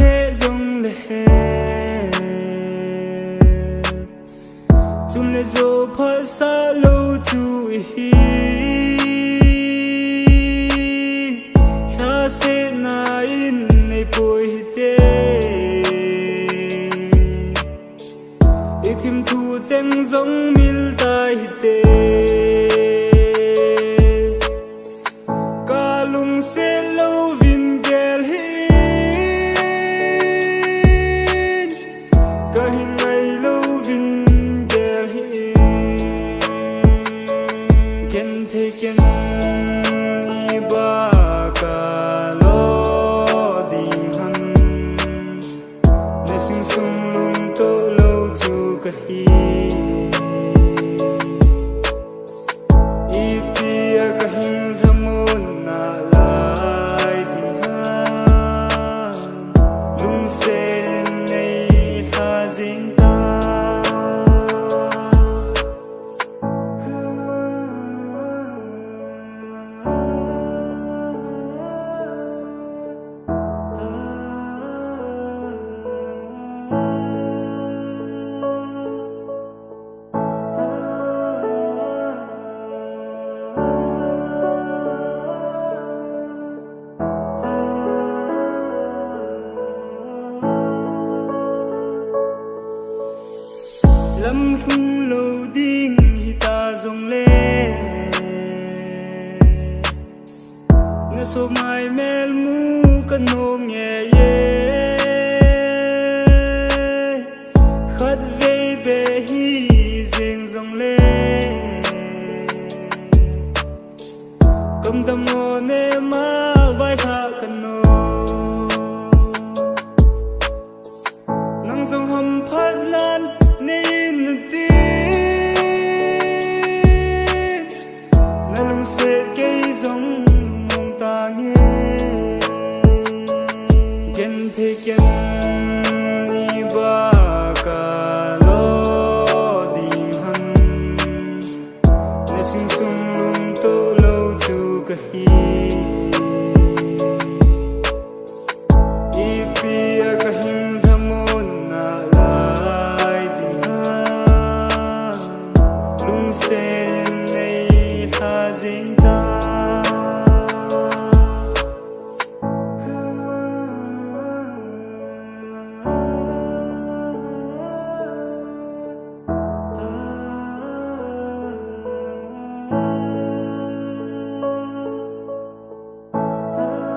thế dòng lệ chung lệ dô phá xa lâu chú ý khá sẽ na in này bồi tê ý thêm thu chênh giống mil tai tê cả lung sẽ lâu vinh gel hin cả hình ngày lâu vinh gel hin ken thế ken i ba cả lo ding han ne sung sung lung to lâu chu cả hi i pia cả hin ramon na lai ding han lung se nei tha jing ta lâm khung lâu đinh hi ta dòng lê ngã số mai mel mu cần nôm nhẹ ye khát về bề hi riêng dòng lê cầm tâm mô nê ma vai hạ cần nô nang dòng hầm phát nan nên tin na lung sẽ cây giống mong ta nghe ken thế ken i ba cả lo ding han na sung sung lung to lâu chu cả hi i pia cả hin ramon na lai ding han lung se nei tha jing